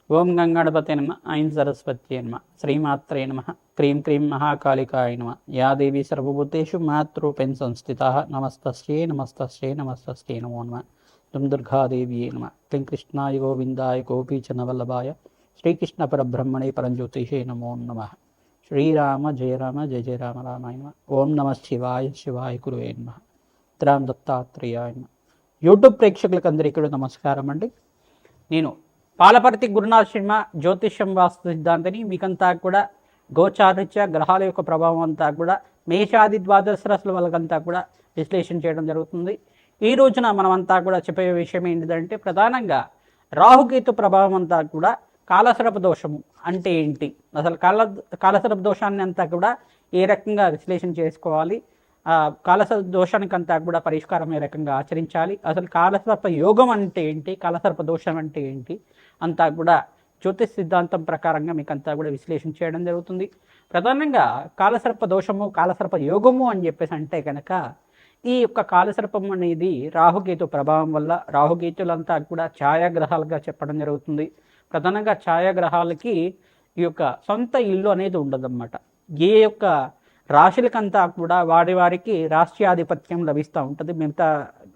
ఓం గంగాణపతే నమ ఐం సరస్వత్యే నమ శ్రీమాత్రే నమ క్రీం క్రీం మహాకాళికాయ నమ యా దేవి సర్వభూతేషు మాతృరూపేణ సంస్థితా నమస్తస్యై నమస్తస్యై నమస్తస్యై నమో నమ దుం దుర్గాదేవ్యే నమ క్లీం కృష్ణాయ గోవిందాయ గోపీచనవల్లభాయ శ్రీకృష్ణ పరబ్రహ్మణే పరంజ్యోతిషే నమో నమ శ్రీరామ జయ రామ జయ జయ రామ రామాయ నమ ఓం నమ శివాయ శివాయ గురువే నమ రామ దత్తాత్రేయాయ నమ. యూట్యూబ్ ప్రేక్షకులకు అందరికీ కూడా నమస్కారం అండి. నేను పాలపర్తి గురునాథ్ శర్మ జ్యోతిష్యం వాస్తు సిద్ధాంతిని. మీకంతా కూడా గోచారిత్య గ్రహాల యొక్క ప్రభావం అంతా కూడా మేషాది ద్వాదశ రాశుల వాళ్ళకంతా కూడా విశ్లేషణ చేయడం జరుగుతుంది. ఈ రోజున మనమంతా కూడా చెప్పే విషయం ఏంటిదంటే, ప్రధానంగా రాహుకేతు ప్రభావం అంతా కూడా కాలసర్ప దోషము అంటే ఏంటి, అసలు కాలసర్ప దోషాన్ని అంతా కూడా ఏ రకంగా విశ్లేషణ చేసుకోవాలి, కాలసర్ప దోషానికంతా కూడా పరిష్కారం ఏ రకంగా ఆచరించాలి, అసలు కాలసర్ప యోగం అంటే ఏంటి, కాలసర్ప దోషం అంటే ఏంటి అంతా కూడా జ్యోతిష్ సిద్ధాంతం ప్రకారంగా మీకు అంతా కూడా విశ్లేషణ చేయడం జరుగుతుంది. ప్రధానంగా కాలసర్ప దోషము కాలసర్ప యోగము అని చెప్పేసి అంటే కనుక, ఈ యొక్క కాలసర్పం అనేది రాహుకేతు ప్రభావం వల్ల, రాహుకేతులంతా కూడా ఛాయాగ్రహాలుగా చెప్పడం జరుగుతుంది. ప్రధానంగా ఛాయాగ్రహాలకి ఈ యొక్క సొంత ఇల్లు అనేది ఉండదన్నమాట. ఏ యొక్క రాశులకంతా కూడా వారికి రాష్ట్రాధిపత్యం లభిస్తూ ఉంటుంది. మిగతా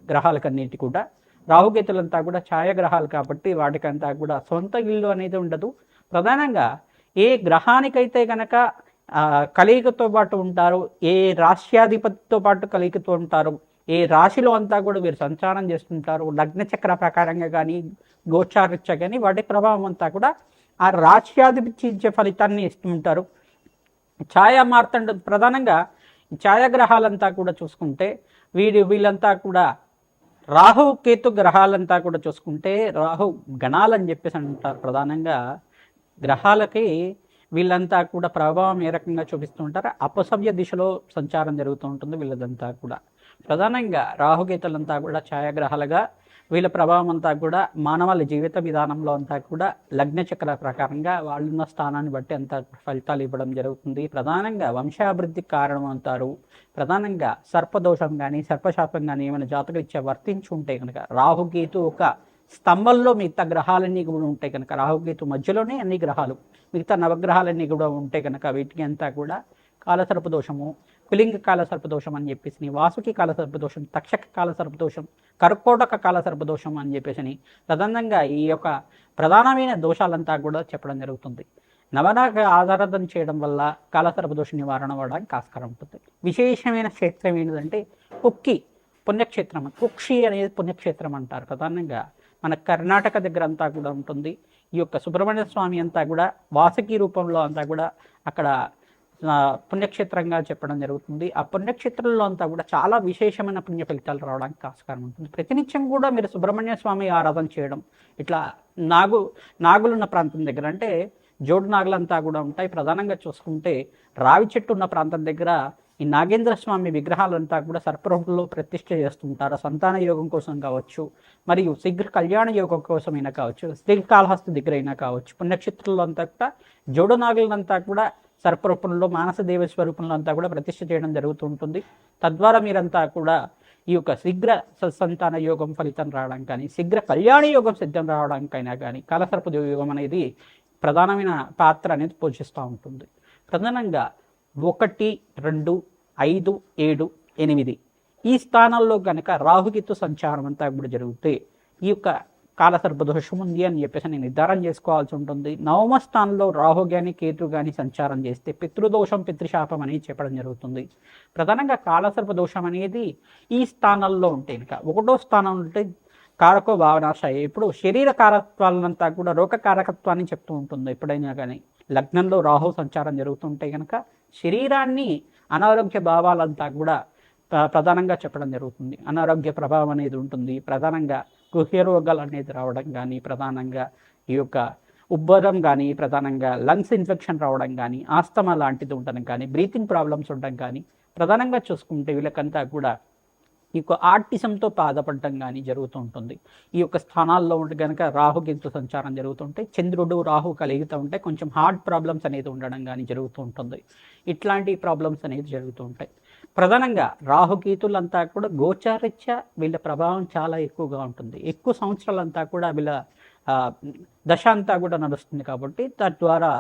గ్రహాలకన్నిటి కూడా రాహుకేతులంతా కూడా ఛాయాగ్రహాలు కాబట్టి వాటికంతా కూడా సొంత ఇల్లు అనేది ఉండదు. ప్రధానంగా ఏ గ్రహానికైతే కనుక కలిగికతో పాటు ఉంటారు, ఏ రాష్ట్రాధిపతితో పాటు కలిగితో ఉంటారు, ఏ రాశిలో అంతా కూడా వీరు సంచారం చేస్తుంటారు, లగ్న చక్ర ప్రకారంగా కానీ గోచారిత్య కానీ వాటి ప్రభావం అంతా కూడా ఆ రాష్ట్రాధిపతి ఇచ్చే ఫలితాన్ని ఇస్తుంటారు. ఛాయా మార్తండ ప్రధానంగా ఛాయాగ్రహాలంతా కూడా చూసుకుంటే వీళ్ళంతా కూడా రాహు కేతు గ్రహాలంతా కూడా చూసుకుంటే రాహు గణాలని చెప్పేసి అంటారు. ప్రధానంగా గ్రహాలకి వీళ్ళంతా కూడా ప్రభావం ఏ రకంగా చూపిస్తూ ఉంటారు, అపసవ్య దిశలో సంచారం జరుగుతూ ఉంటుంది వీళ్ళదంతా కూడా. ప్రధానంగా రాహుకేతులంతా కూడా ఛాయాగ్రహాలుగా వీళ్ళ ప్రభావం అంతా కూడా మానవాళి జీవిత విధానంలో అంతా కూడా లగ్న చక్ర ప్రకారంగా వాళ్ళున్న స్థానాన్ని బట్టి అంతా ఫలితాలు ఇవ్వడం జరుగుతుంది. ప్రధానంగా వంశాభివృద్ధికి కారణం అంటారు. ప్రధానంగా సర్పదోషం కానీ సర్పశాపం కానీ ఏమైనా జాతకరీత్యా వర్తించి ఉంటే కనుక, రాహుకేతు ఒక స్తంభంలో మిగతా గ్రహాలన్నీ కూడా ఉంటాయి కనుక, రాహుకేతు మధ్యలోనే అన్ని గ్రహాలు మిగతా నవగ్రహాలన్నీ కూడా ఉంటే కనుక వీటికి అంతా కూడా కాలసర్పదోషము, పిలింగ కాలసర్పదోషం అని చెప్పేసి, వాసుకి కాలసర్పదోషం, తక్షక కాలసర్పదోషం, కర్కోటక కాలసర్పదోషం అని చెప్పేసి ప్రధానంగా ఈ యొక్క ప్రధానమైన దోషాలంతా కూడా చెప్పడం జరుగుతుంది. నవనాగ ఆరాధన చేయడం వల్ల కాలసర్పదోష నివారణ అవ్వడానికి ఆస్కారం ఉంటుంది. విశేషమైన క్షేత్రం ఏంటంటే కుక్కి పుణ్యక్షేత్రం, కుక్షి అనేది పుణ్యక్షేత్రం అంటారు. ప్రధానంగా మన కర్ణాటక దగ్గర అంతా కూడా ఉంటుంది. ఈ యొక్క సుబ్రహ్మణ్య స్వామి అంతా కూడా వాసుకి రూపంలో అంతా కూడా అక్కడ పుణ్యక్షేత్రంగా చెప్పడం జరుగుతుంది. ఆ పుణ్యక్షేత్రంలో అంతా కూడా చాలా విశేషమైన పుణ్య ఫలితాలు రావడానికి ఆస్కారం ఉంటుంది. ప్రతినిత్యం కూడా మీరు సుబ్రహ్మణ్య స్వామి ఆరాధన చేయడం, ఇట్లా నాగులున్న ప్రాంతం దగ్గర అంటే జోడు నాగులంతా కూడా ఉంటాయి. ప్రధానంగా చూసుకుంటే రావి చెట్టు ఉన్న ప్రాంతం దగ్గర ఈ నాగేంద్ర స్వామి విగ్రహాలంతా కూడా సర్పరూపంలో ప్రతిష్ఠ చేస్తుంటారు. సంతాన యోగం కోసం కావచ్చు, మరియు శీఘ్ర కళ్యాణ యోగం కోసమైనా కావచ్చు, శ్రీకాళహస్తి దగ్గర అయినా కావచ్చు, పుణ్యక్షేత్రంలో అంతా కూడా జోడు నాగులంతా కూడా సర్పరూపంలో మానసదేవ స్వరూపంలో అంతా కూడా ప్రతిష్ఠ చేయడం జరుగుతూ ఉంటుంది. తద్వారా మీరంతా కూడా ఈ యొక్క శీఘ్ర సంతాన యోగం ఫలితం రావడం కానీ, శీఘ్ర కళ్యాణ యోగం సిద్ధం రావడానికైనా కానీ కాలసర్ప యోగం అనేది ప్రధానమైన పాత్ర అనేది పోషిస్తూ ఉంటుంది. ప్రధానంగా 1, 2, 5, 7, 8 ఈ స్థానాల్లో కనుక రాహుకేతు సంచారం అంతా కూడా జరిగితే ఈ యొక్క కాలసర్ప దోషం ఉంది అని చెప్పేసి నేను నిర్ధారణ చేసుకోవాల్సి ఉంటుంది. నవమ స్థానంలో రాహు కానీ కేతు కానీ సంచారం చేస్తే పితృదోషం పితృశాపం అనేది చెప్పడం జరుగుతుంది. ప్రధానంగా కాలసర్ప దోషం అనేది ఈ స్థానాల్లో ఉంటే కనుక, 1వ స్థానం ఉంటే కారకో భావనాశయ, ఇప్పుడు శరీర కారకత్వాలంతా కూడా రోగ కారకత్వాన్ని చెప్తూ ఉంటుంది. ఎప్పుడైనా కానీ లగ్నంలో రాహు సంచారం జరుగుతుంటే కనుక శరీరాన్ని అనారోగ్య భావాలంతా కూడా ప్రధానంగా చెప్పడం జరుగుతుంది. అనారోగ్య ప్రభావం అనేది ఉంటుంది. ప్రధానంగా గుహ్య రోగాలు అనేది రావడం కానీ, ప్రధానంగా ఈ యొక్క ఉబ్బరం కానీ, ప్రధానంగా లంగ్స్ ఇన్ఫెక్షన్ రావడం కానీ, ఆస్తమా లాంటిది ఉండడం కానీ, బ్రీతింగ్ ప్రాబ్లమ్స్ ఉండడం కానీ, ప్రధానంగా చూసుకుంటే వీళ్ళకంతా కూడా ఈ యొక్క ఆర్టిజంతో బాధపడటం కానీ జరుగుతూ ఉంటుంది. ఈ యొక్క స్థానాల్లో ఉంటే కనుక రాహుకేతు సంచారం జరుగుతుంటే, చంద్రుడు రాహు కలిగితూ ఉంటే కొంచెం హార్ట్ ప్రాబ్లమ్స్ అనేది ఉండడం కానీ జరుగుతూ ఉంటుంది. ఇట్లాంటి ప్రాబ్లమ్స్ అనేది జరుగుతూ ఉంటాయి. ప్రధానంగా రాహుకేతులంతా కూడా గోచారిత్య వీళ్ళ ప్రభావం చాలా ఎక్కువగా ఉంటుంది. ఎక్కువ సంవత్సరాలంతా కూడా వీళ్ళ దశ అంతా కూడా నడుస్తుంది కాబట్టి తద్వారా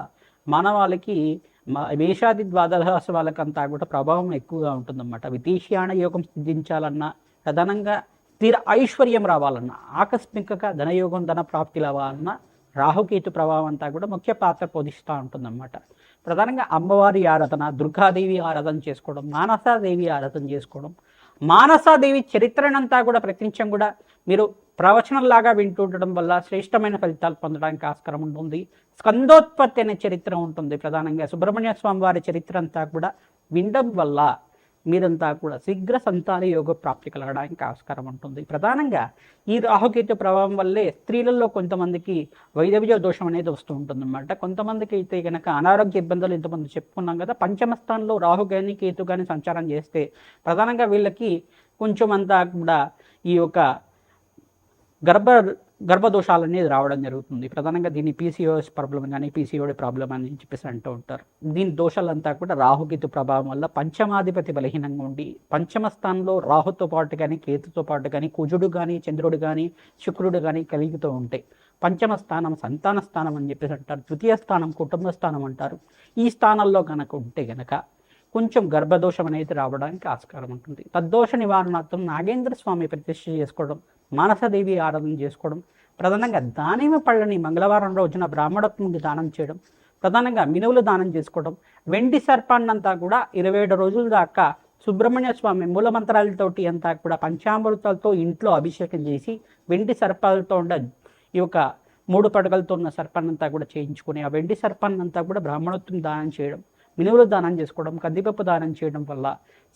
మానవాళికి మేషాది ద్వాదశ వాళ్ళకంతా కూడా ప్రభావం ఎక్కువగా ఉంటుందన్నమాట. విదేశీయాన యోగం సిద్ధించాలన్నా, ప్రధానంగా స్థిర ఐశ్వర్యం రావాలన్నా, ఆకస్మికంగా ధనయోగం ధన ప్రాప్తి రావాలన్నా రాహుకేతు ప్రభావం అంతా కూడా ముఖ్య పాత్ర పోషిస్తూ ఉంటుందన్నమాట. ప్రధానంగా అమ్మవారి ఆరాధన, దుర్గాదేవి ఆరాధన చేసుకోవడం, మానసాదేవి ఆరాధన చేసుకోవడం, మానసాదేవి చరిత్రనంతా కూడా ప్రతినిత్యం కూడా మీరు ప్రవచనంలాగా వింటూ ఉండడం వల్ల శ్రేష్టమైన ఫలితాలు పొందడానికి ఆస్కారం ఉంటుంది. స్కందోత్పత్తి అనే చరిత్ర ఉంటుంది. ప్రధానంగా సుబ్రహ్మణ్య స్వామి వారి చరిత్ర అంతా కూడా వినడం వల్ల మీరంతా కూడా శీఘ్ర సంతాన యోగ ప్రాప్తి కలగడానికి ఆస్కారం ఉంటుంది. ప్రధానంగా ఈ రాహుకేతు ప్రభావం వల్లే స్త్రీలలో కొంతమందికి వైదవ్య దోషం అనేది వస్తూ ఉంటుంది అన్నమాట. కొంతమందికి అయితే కనుక అనారోగ్య ఇబ్బందులు ఇంతమంది చెప్పుకున్నాం కదా. పంచమ స్థానంలో రాహు కానీ కేతు కానీ సంచారం చేస్తే ప్రధానంగా వీళ్ళకి కొంచెం అంతా కూడా ఈ యొక్క గర్భదోషాలు అనేది రావడం జరుగుతుంది. ప్రధానంగా దీన్ని పీసీఓఎస్ ప్రాబ్లం కానీ పీసీఓడి ప్రాబ్లం అని చెప్పేసి అంటూ ఉంటారు. దీని దోషాలంతా కూడా రాహుకేతు ప్రభావం వల్ల పంచమాధిపతి బలహీనంగా ఉండి పంచమ స్థానంలో రాహుతో పాటు కానీ కేతుతో పాటు కానీ కుజుడు కానీ చంద్రుడు కానీ శుక్రుడు కానీ కలుగుతూ ఉంటాయి. పంచమ స్థానం సంతాన స్థానం అని చెప్పేసి అంటారు. ద్వితీయ స్థానం కుటుంబ స్థానం అంటారు. ఈ స్థానంలో కనుక ఉంటే గనక కొంచెం గర్భదోషం అనేది రావడానికి ఆస్కారం ఉంటుంది. తద్దోష నివారణార్థం నాగేంద్ర స్వామి ప్రతిష్ఠ చేసుకోవడం, మానసదేవి ఆరాధన చేసుకోవడం, ప్రధానంగా దానిమ్మ పళ్ళని మంగళవారం రోజున బ్రాహ్మణత్వంకి దానం చేయడం, ప్రధానంగా మినువులు దానం చేసుకోవడం, వెండి సర్పాన్నంతా కూడా 27 రోజుల దాకా సుబ్రహ్మణ్య స్వామి మూలమంత్రాలతోటి అంతా కూడా పంచామృతాలతో ఇంట్లో అభిషేకం చేసి వెండి సర్పాలతో ఉండ ఈ యొక్క 3 పడగలతో ఉన్న సర్పాన్నంతా కూడా చేయించుకొని ఆ వెండి సర్పాన్నంతా కూడా బ్రాహ్మణత్వం దానం చేయడం, మినువులు దానం చేసుకోవడం, కందిపప్పు దానం చేయడం వల్ల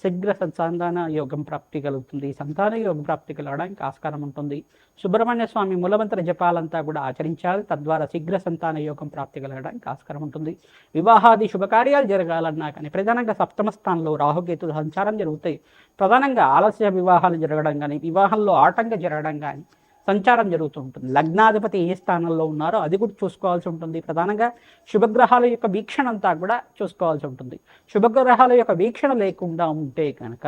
శీఘ్ర సంతాన యోగం ప్రాప్తి కలుగుతుంది. సంతాన యోగం ప్రాప్తి కలగడానికి ఆస్కారం ఉంటుంది. సుబ్రహ్మణ్య స్వామి మూలమంత్ర జపాలంతా కూడా ఆచరించాలి. తద్వారా శీఘ్ర సంతాన యోగం ప్రాప్తి కలగడానికి ఆస్కారం ఉంటుంది. వివాహాది శుభకార్యాలు జరగాలన్నా కానీ ప్రధానంగా సప్తమ స్థానంలో రాహుకేతు సంచారం జరుగుతాయి. ప్రధానంగా ఆలస్య వివాహాలు జరగడం కానీ, వివాహంలో ఆటంకం జరగడం కానీ సంచారం జరుగుతూ ఉంటుంది. లగ్నాధిపతి ఏ స్థానంలో ఉన్నారో అది కూడా చూసుకోవాల్సి ఉంటుంది. ప్రధానంగా శుభగ్రహాల యొక్క వీక్షణ అంతా కూడా చూసుకోవాల్సి ఉంటుంది. శుభగ్రహాల యొక్క వీక్షణ లేకుండా ఉంటే కనుక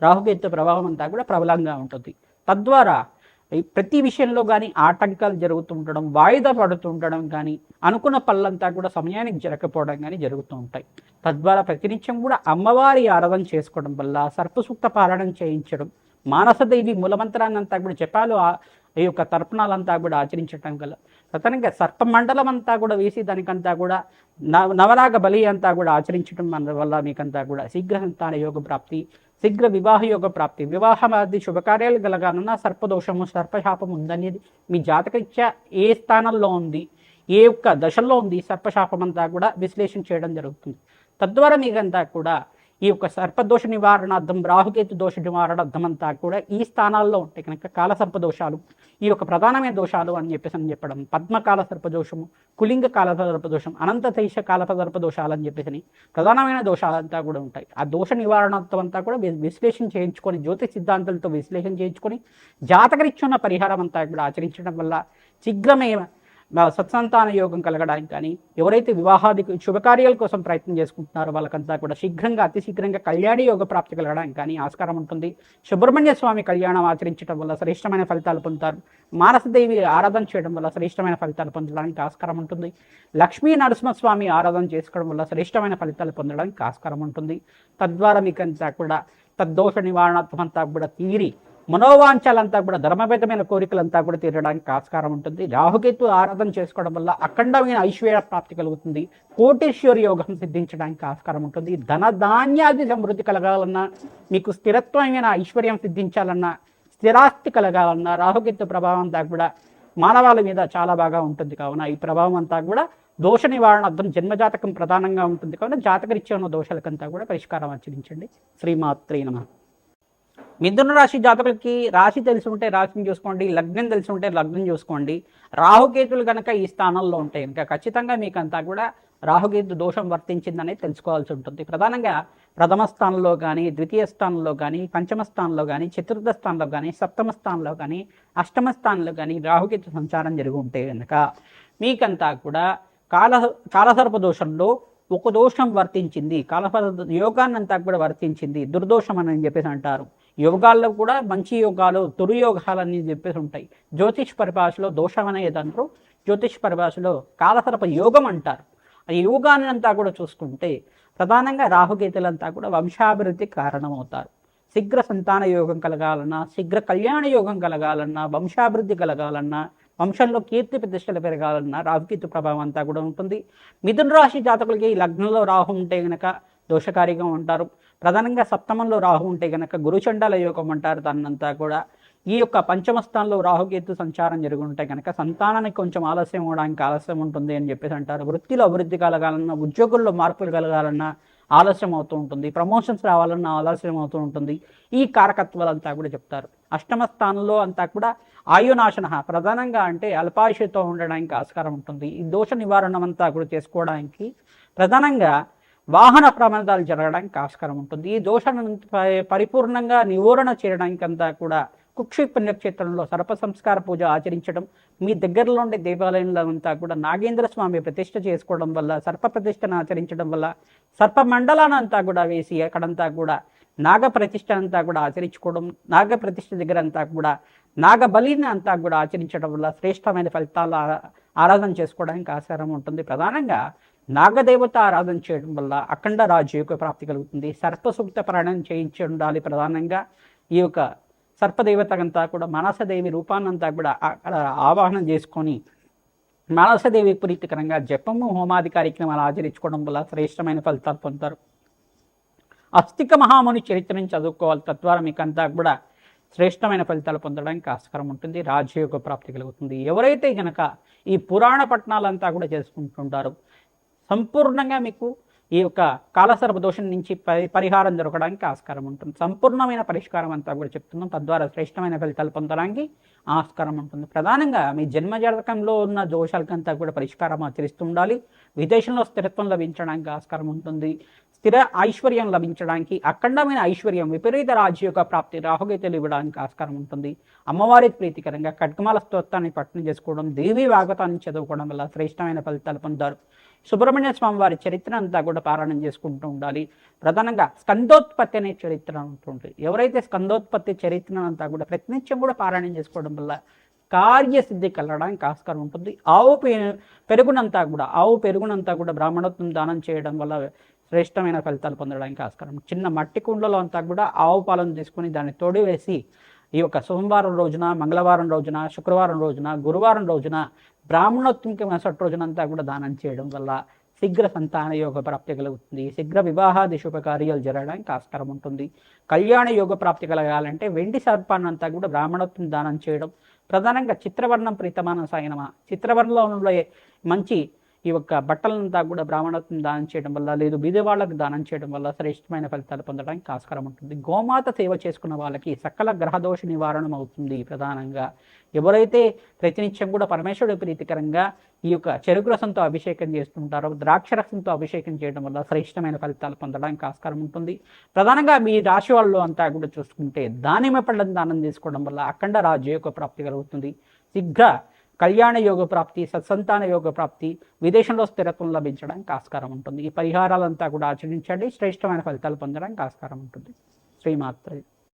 రాహుకేతు ప్రభావం అంతా కూడా ప్రబలంగా ఉంటుంది. తద్వారా ప్రతి విషయంలో కానీ ఆటంకాలు జరుగుతూ ఉండడం, వాయిదా పడుతూ ఉండడం కానీ, అనుకున్న పనులంతా కూడా సమయానికి జరగకపోవడం కానీ జరుగుతూ ఉంటాయి. తద్వారా ప్రతినిత్యం కూడా అమ్మవారి ఆరాధన చేసుకోవడం వల్ల సర్పసూక్త పారాయణం చేయించడం, మానసదేవి మూలమంత్రాన్ని అంతా కూడా జపాలు ఈ యొక్క తర్పణాలంతా కూడా ఆచరించడం గల ప్రధానంగా సర్పమండలం అంతా కూడా వేసి దానికంతా కూడా నవరాగ బలి అంతా కూడా ఆచరించడం వల్ల మీకంతా కూడా శీఘ్ర సంతాన యోగ ప్రాప్తి, శీఘ్ర వివాహ యోగ ప్రాప్తి, వివాహమాది శుభకార్యాలు కలగాలన్నా సర్పదోషము సర్పశాపం ఉందనేది మీ జాతకరీత్యా ఏ స్థానంలో ఉంది, ఏ యొక్క దశల్లో ఉంది సర్పశాపం అంతా కూడా విశ్లేషణ చేయడం జరుగుతుంది. తద్వారా మీకంతా కూడా ఈ యొక్క సర్పదోష నివారణార్థం, రాహుకేతు దోష నివారణార్థం అంతా కూడా ఈ స్థానాల్లో ఉంటాయి కనుక కాలసర్ప దోషాలు ఈ యొక్క ప్రధానమైన దోషాలు అని చెప్పడం, పద్మకాల సర్పదోషము, కులింగ కాల సర్పదోషం, అనంత తైష కాల సర్పదోషాలు అని చెప్పేసి ప్రధానమైన దోషాలంతా కూడా ఉంటాయి. ఆ దోష నివారణార్థం అంతా కూడా విశ్లేషణ చేయించుకొని, జ్యోతిష్ సిద్ధాంతాలతో విశ్లేషణ చేయించుకొని జాతకరీత్యున్న పరిహారం అంతా కూడా ఆచరించడం వల్ల శీఘ్రమే సత్సంతాన యోగం కలగడానికి కానీ, ఎవరైతే వివాహాది శుభకార్యాల కోసం ప్రయత్నం చేసుకుంటున్నారో వాళ్ళకంతా కూడా శీఘ్రంగా అతి శీఘ్రంగా కళ్యాణి యోగ ప్రాప్తి కలగడానికి కానీ ఆస్కారం ఉంటుంది. సుబ్రహ్మణ్య స్వామి కళ్యాణం ఆచరించడం వల్ల శ్రేష్టమైన ఫలితాలు పొందుతారు. మానసదేవి ఆరాధన చేయడం వల్ల శ్రేష్టమైన ఫలితాలు పొందడానికి ఆస్కారం ఉంటుంది. లక్ష్మీ నరసింహస్వామి ఆరాధన చేసుకోవడం వల్ల శ్రేష్టమైన ఫలితాలు పొందడానికి ఆస్కారం ఉంటుంది. తద్వారా మీకంతా కూడా తద్దోష నివారణాత్మక అంతా కూడా తీరి మనోవాంఛాలంతా కూడా ధర్మబద్ధమైన కోరికలంతా కూడా తీరడానికి ఆస్కారం ఉంటుంది. రాహుకేతు ఆరాధన చేసుకోవడం వల్ల అఖండమైన ఐశ్వర్య ప్రాప్తి కలుగుతుంది. కోటేశ్వర యోగం సిద్ధించడానికి ఆస్కారం ఉంటుంది. ధనధాన్యాది సమృద్ధి కలగాలన్నా, మీకు స్థిరత్వమైన ఐశ్వర్యం సిద్ధించాలన్నా, స్థిరాస్తి కలగాలన్నా రాహుకేతు ప్రభావం అంతా కూడా మానవాళి మీద చాలా బాగా ఉంటుంది. కావున ఈ ప్రభావం అంతా కూడా దోష నివారణార్థం జన్మజాతకం ప్రధానంగా ఉంటుంది. కావున జాతకరీత్యా ఉన్న దోషాలకంతా కూడా పరిష్కారం ఆచరించండి. శ్రీమాత్రే నమః. మిథున రాశి జాతకులకి రాశి తెలిసి ఉంటే రాశిని చూసుకోండి, లగ్నం తెలిసి ఉంటే లగ్నం చూసుకోండి. రాహుకేతులు కనుక ఈ స్థానంలో ఉంటాయి కనుక ఖచ్చితంగా మీకంతా కూడా రాహుకేతు దోషం వర్తించిందనేది తెలుసుకోవాల్సి ఉంటుంది. ప్రధానంగా ప్రథమ స్థానంలో కానీ, ద్వితీయ స్థానంలో కానీ, పంచమ స్థానంలో కానీ, చతుర్థ స్థానంలో కానీ, సప్తమ స్థానంలో కానీ, అష్టమ స్థానంలో కానీ రాహుకేతు సంచారం జరిగి ఉంటే కనుక మీకంతా కూడా కాలసర్ప దోషంలో ఒక దోషం వర్తించింది, కాలసర్ప యోగాన్ని అంతా కూడా వర్తించింది, దుర్దోషం అని చెప్పేసి అంటారు. యోగాల్లో కూడా మంచి యోగాలు దుర్యోగాలు అని చెప్పేసి ఉంటాయి. జ్యోతిష్ పరిభాషలో దోషం అనేది అంటారు, జ్యోతిష్ పరిభాషలో కాలసర్ప యోగం అంటారు. ఆ యోగాన్ని అంతా కూడా చూసుకుంటే ప్రధానంగా రాహుకేతులంతా కూడా వంశాభివృద్ధికి కారణమవుతారు. శీఘ్ర సంతాన యోగం కలగాలన్నా, శీఘ్ర కళ్యాణ యోగం కలగాలన్నా, వంశాభివృద్ధి కలగాలన్నా, వంశంలో కీర్తి ప్రతిష్టలు పెరగాలన్నా రాహుకేతు ప్రభావం అంతా కూడా ఉంటుంది. మిథున రాశి జాతకులకి లగ్నంలో రాహు ఉంటే గనక దోషకారిగా ఉంటారు. ప్రధానంగా సప్తమంలో రాహు ఉంటే గనక గురుచండాల యోగం అంటారు. దాన్నంతా కూడా ఈ యొక్క పంచమ స్థానంలో రాహుకేతు సంచారం జరుగుంటే కనుక సంతానానికి కొంచెం ఆలస్యం అవడానికి ఆలస్యం ఉంటుంది అని చెప్పేసి అంటారు. వృత్తిలో అభివృద్ధి కలగాలన్నా, ఉద్యోగుల్లో మార్పులు కలగాలన్నా ఆలస్యం అవుతూ ఉంటుంది. ప్రమోషన్స్ రావాలన్నా ఆలస్యం అవుతూ ఉంటుంది. ఈ కారకత్వాలంతా కూడా చెప్తారు. అష్టమ స్థానంలో అంతా కూడా ఆయునాశన ప్రధానంగా అంటే అల్పాయుషతో ఉండడానికి ఆస్కారం ఉంటుంది. ఈ దోష నివారణ అంతా కూడా చేసుకోవడానికి ప్రధానంగా వాహన ప్రమాదాలు జరగడానికి ఆస్కారం ఉంటుంది. ఈ దోషాన్ని పరిపూర్ణంగా నివారణ చేయడానికి అంతా కూడా కుక్షి పుణ్యక్షేత్రంలో సర్ప సంస్కార పూజ ఆచరించడం, మీ దగ్గరలో ఉండే దేవాలయంలో అంతా కూడా నాగేంద్ర స్వామి ప్రతిష్ఠ చేసుకోవడం వల్ల, సర్ప ప్రతిష్టను ఆచరించడం వల్ల, సర్ప మండలాన్ని అంతా కూడా వేసి అక్కడంతా కూడా నాగ ప్రతిష్ఠ అంతా కూడా ఆచరించుకోవడం, నాగ ప్రతిష్ఠ దగ్గర అంతా కూడా నాగ బలిని అంతా కూడా ఆచరించడం వల్ల శ్రేష్టమైన ఫలితాలు ఆరాధన చేసుకోవడానికి ఆస్కారం ఉంటుంది. ప్రధానంగా నాగదేవత ఆరాధన చేయడం వల్ల అఖండ రాజయోగ ప్రాప్తి కలుగుతుంది. సర్పసూక్త పారాయణం చేయించి ఉండాలి. ప్రధానంగా ఈ యొక్క సర్పదేవతకంతా కూడా మనసదేవి రూపాన్నంతా కూడా అక్కడ ఆవాహనం చేసుకొని మనసదేవి ప్రీతికరంగా జపము హోమాది కార్యక్రమాలు ఆచరించుకోవడం వల్ల శ్రేష్టమైన ఫలితాలు పొందుతారు. అస్తిక మహాముని చరిత్రను చదువుకోవాలి. తద్వారా మీకంతా కూడా శ్రేష్టమైన ఫలితాలు పొందడానికి ఆస్కారం ఉంటుంది. రాజయోగ ప్రాప్తి కలుగుతుంది. ఎవరైతే కనుక ఈ పురాణ పట్టణాలంతా కూడా చేసుకుంటుంటారో సంపూర్ణంగా మీకు ఈ యొక్క కాలసర్ప దోషం నుంచి పరిహారం దొరకడానికి ఆస్కారం ఉంటుంది. సంపూర్ణమైన పరిష్కారం అంతా కూడా చెప్తున్నాం. తద్వారా శ్రేష్టమైన ఫలితాలు పొందడానికి ఆస్కారం ఉంటుంది. ప్రధానంగా మీ జన్మజాతకంలో ఉన్న దోషాలకంతా కూడా పరిష్కారం ఆచరిస్తూ ఉండాలి. విదేశంలో స్థిరత్వం లభించడానికి ఆస్కారం ఉంటుంది. స్థిర ఐశ్వర్యం లభించడానికి, అఖండమైన ఐశ్వర్యం, విపరీత రాజయోగ ప్రాప్తి రాహుకేతులు ఇవ్వడానికి ఆస్కారం ఉంటుంది. అమ్మవారి ప్రీతికరంగా ఖడ్గమాల స్తోత్రాన్ని పఠనం చేసుకోవడం, దేవీ వాగతాన్ని చదువుకోవడం వల్ల శ్రేష్టమైన ఫలితాలు పొందారు. సుబ్రహ్మణ్య స్వామి వారి చరిత్ర అంతా కూడా పారాయణం చేసుకుంటూ ఉండాలి. ప్రధానంగా స్కందోత్పత్తి అనే చరిత్ర ఉంటుంది. ఎవరైతే స్కందోత్పత్తి చరిత్ర అంతా కూడా ప్రతినిత్యం కూడా పారాయణం చేసుకోవడం వల్ల కార్యసిద్ధి కలగడానికి ఆస్కారం ఉంటుంది. ఆవు పెరుగునంతా కూడా బ్రాహ్మణోత్వం దానం చేయడం వల్ల శ్రేష్టమైన ఫలితాలు పొందడానికి ఆస్కారం. చిన్న మట్టి కుండలో అంతా కూడా ఆవు పాలను తీసుకుని దాన్ని తోడివేసి ఈ యొక్క సోమవారం రోజున, మంగళవారం రోజున, శుక్రవారం రోజున, గురువారం రోజున, బ్రాహ్మణోత్వంకి మరుసటి రోజునంతా కూడా దానం చేయడం వల్ల శీఘ్ర సంతాన యోగ ప్రాప్తి కలుగుతుంది. శీఘ్ర వివాహాది శుభకార్యాలు జరగడానికి ఆస్కారం ఉంటుంది. కళ్యాణ యోగ ప్రాప్తి కలగాలంటే వెండి సర్పాన్నంతా కూడా బ్రాహ్మణోత్వం దానం చేయడం, ప్రధానంగా చిత్రవర్ణం ప్రీతమాన సాయనమా, చిత్రవర్ణంలో మంచి ఈ యొక్క బట్టలంతా కూడా బ్రాహ్మణత్వం దానం చేయడం వల్ల, లేదు బీద వాళ్ళకు దానం చేయడం వల్ల శ్రేష్టమైన ఫలితాలు పొందడానికి ఆస్కారం ఉంటుంది. గోమాత సేవ చేసుకున్న వాళ్ళకి సకల గ్రహదోష నివారణం అవుతుంది. ప్రధానంగా ఎవరైతే ప్రతినిత్యం కూడా పరమేశ్వరుడు ప్రీతికరంగా ఈ యొక్క చెరుకు రసంతో అభిషేకం చేస్తుంటారో, ద్రాక్ష రసంతో అభిషేకం చేయడం వల్ల శ్రేష్టమైన ఫలితాలు పొందడానికి ఆస్కారం ఉంటుంది. ప్రధానంగా మీ రాశి వాళ్ళు అంతా కూడా చూసుకుంటే దానిమ్మ పళ్ళను దానం చేసుకోవడం వల్ల అఖండ రాజయోగ ప్రాప్తి కలుగుతుంది. శీఘ్ర కళ్యాణ యోగ ప్రాప్తి, సత్సంతాన యోగ ప్రాప్తి, విదేశంలో స్థిరత్వం లభించడానికి ఆస్కారం ఉంటుంది. ఈ పరిహారాలంతా కూడా ఆచరించండి. శ్రేష్టమైన ఫలితాలు పొందడానికి ఆస్కారం ఉంటుంది. శ్రీమాత్రే.